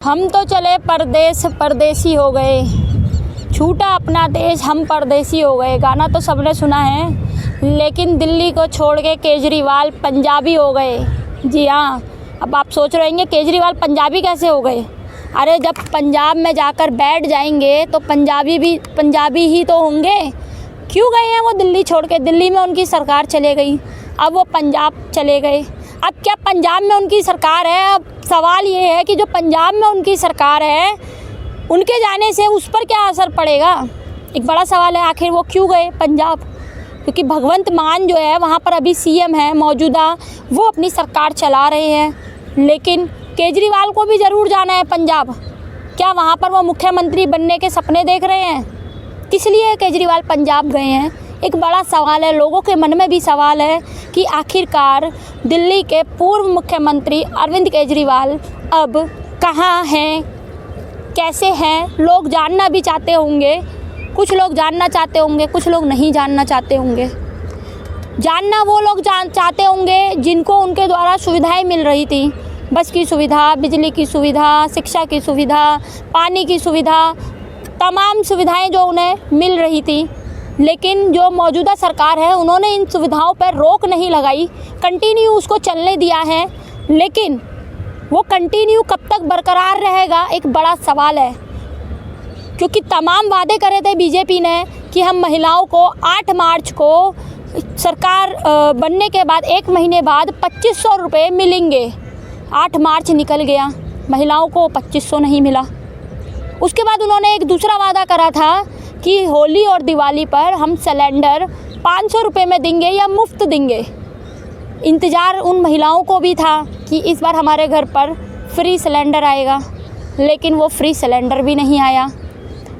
हम तो चले परदेस परदेसी हो गए, छूटा अपना देश हम परदेसी हो गए। गाना तो सबने सुना है, लेकिन दिल्ली को छोड़ के केजरीवाल पंजाबी हो गए। जी हाँ, अब आप सोच रहे होंगे केजरीवाल पंजाबी कैसे हो गए। अरे जब पंजाब में जाकर बैठ जाएंगे तो पंजाबी ही तो होंगे। क्यों गए हैं वो दिल्ली छोड़ के? दिल्ली में उनकी सरकार चले गई, अब वो पंजाब चले गए। अब क्या पंजाब में उनकी सरकार है? अब सवाल ये है कि जो पंजाब में उनकी सरकार है, उनके जाने से उस पर क्या असर पड़ेगा? एक बड़ा सवाल है, आखिर वो क्यों गए पंजाब? क्योंकि भगवंत मान जो है वहाँ पर अभी सीएम है मौजूदा, वो अपनी सरकार चला रहे हैं। लेकिन केजरीवाल को भी ज़रूर जाना है पंजाब। क्या वहाँ पर वो मुख्यमंत्री बनने के सपने देख रहे हैं? किस लिए केजरीवाल पंजाब गए हैं? एक बड़ा सवाल है, लोगों के मन में भी सवाल है कि आखिरकार दिल्ली के पूर्व मुख्यमंत्री अरविंद केजरीवाल अब कहाँ हैं, कैसे हैं? लोग जानना भी चाहते होंगे। कुछ लोग जानना चाहते होंगे, कुछ लोग नहीं जानना चाहते होंगे। जानना वो लोग चाहते होंगे जिनको उनके द्वारा सुविधाएं मिल रही थी, बस की सुविधा, बिजली की सुविधा, शिक्षा की सुविधा, पानी की सुविधा, तमाम सुविधाएं जो उन्हें मिल रही थी। लेकिन जो मौजूदा सरकार है उन्होंने इन सुविधाओं पर रोक नहीं लगाई, कंटिन्यू उसको चलने दिया है। लेकिन वो कंटिन्यू कब तक बरकरार रहेगा, एक बड़ा सवाल है। क्योंकि तमाम वादे करे थे बीजेपी ने कि हम महिलाओं को 8 मार्च को सरकार बनने के बाद 1 महीने बाद 2500 रुपये मिलेंगे। 8 मार्च निकल गया, महिलाओं को 2500 नहीं मिला। उसके बाद उन्होंने एक दूसरा वादा करा था कि होली और दिवाली पर हम सिलेंडर 500 रुपये में देंगे या मुफ्त देंगे। इंतज़ार उन महिलाओं को भी था कि इस बार हमारे घर पर फ्री सिलेंडर आएगा, लेकिन वो फ्री सिलेंडर भी नहीं आया।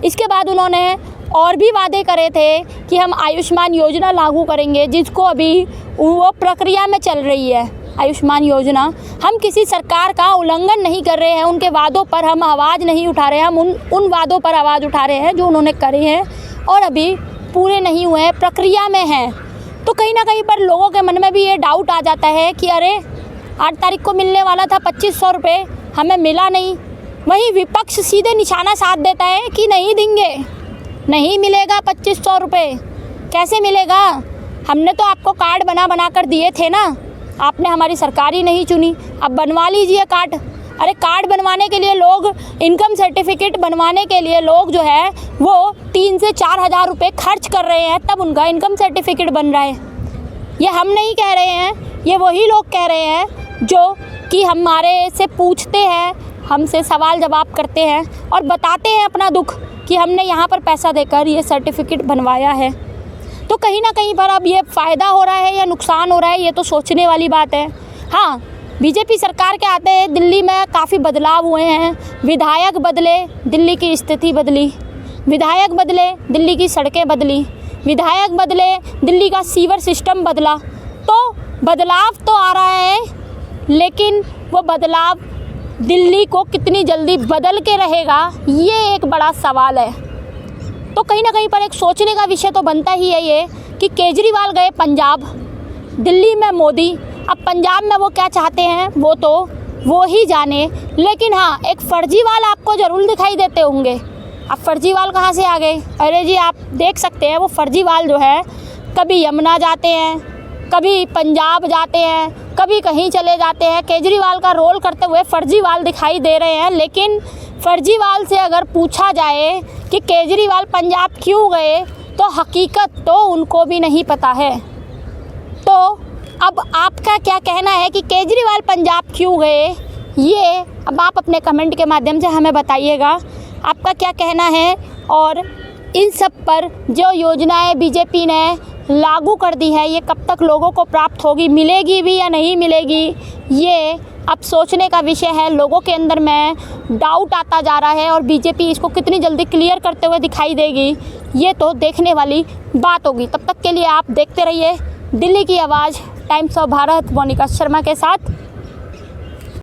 इसके बाद उन्होंने और भी वादे करे थे कि हम आयुष्मान योजना लागू करेंगे, जिसको अभी वो प्रक्रिया में चल रही है। आयुष्मान योजना, हम किसी सरकार का उल्लंघन नहीं कर रहे हैं, उनके वादों पर हम आवाज़ नहीं उठा रहे हैं, हम उन वादों पर आवाज़ उठा रहे हैं जो उन्होंने करे हैं और अभी पूरे नहीं हुए हैं, प्रक्रिया में हैं। तो कहीं ना कहीं पर लोगों के मन में भी ये डाउट आ जाता है कि अरे 8 तारीख को मिलने वाला था 2500 रुपये, हमें मिला नहीं। वहीं विपक्ष सीधे निशाना साध देता है कि नहीं देंगे, नहीं मिलेगा 2500 रुपये। कैसे मिलेगा? हमने तो आपको कार्ड बना कर दिए थे ना, आपने हमारी सरकार ही नहीं चुनी, अब बनवा लीजिए कार्ड। अरे कार्ड बनवाने के लिए लोग, इनकम सर्टिफिकेट बनवाने के लिए लोग जो है वो 3 से 4 हज़ार रुपये खर्च कर रहे हैं, तब उनका इनकम सर्टिफिकेट बन रहा है। ये हम नहीं कह रहे हैं, ये वही लोग कह रहे हैं जो कि हमारे से पूछते हैं, हमसे सवाल जवाब करते हैं और बताते हैं अपना दुख कि हमने यहाँ पर पैसा देकर ये सर्टिफिकेट बनवाया है। तो कहीं ना कहीं पर अब ये फ़ायदा हो रहा है या नुकसान हो रहा है, ये तो सोचने वाली बात है। हाँ, बीजेपी सरकार के आते हैं दिल्ली में काफ़ी बदलाव हुए हैं। विधायक बदले, दिल्ली की स्थिति बदली। विधायक बदले, दिल्ली की सड़कें बदली। विधायक बदले, दिल्ली का सीवर सिस्टम बदला। तो बदलाव तो आ रहा है, लेकिन वो बदलाव दिल्ली को कितनी जल्दी बदल के रहेगा, ये एक बड़ा सवाल है। तो कहीं ना कहीं पर एक सोचने का विषय तो बनता ही है ये कि केजरीवाल गए पंजाब, दिल्ली में मोदी, अब पंजाब में वो क्या चाहते हैं वो तो वो ही जाने। लेकिन हाँ, एक फर्जीवाल आपको ज़रूर दिखाई देते होंगे। अब फर्जीवाल कहाँ से आ गए? अरे जी, आप देख सकते हैं वो फर्जीवाल जो है कभी यमुना जाते हैं, कभी पंजाब जाते हैं, कभी कहीं चले जाते हैं। केजरीवाल का रोल करते हुए फर्जीवाल दिखाई दे रहे हैं। लेकिन फर्जीवाल से अगर पूछा जाए कि केजरीवाल पंजाब क्यों गए, तो हकीकत तो उनको भी नहीं पता है। तो अब आपका क्या कहना है कि केजरीवाल पंजाब क्यों गए, ये अब आप अपने कमेंट के माध्यम से हमें बताइएगा। आपका क्या कहना है? और इन सब पर जो योजनाएं बीजेपी ने लागू कर दी है, ये कब तक लोगों को प्राप्त होगी, मिलेगी भी या नहीं मिलेगी, ये अब सोचने का विषय है। लोगों के अंदर में डाउट आता जा रहा है और बीजेपी इसको कितनी जल्दी क्लियर करते हुए दिखाई देगी, ये तो देखने वाली बात होगी। तब तक के लिए आप देखते रहिए दिल्ली की आवाज़, टाइम्स ऑफ भारत, मोनिका शर्मा के साथ।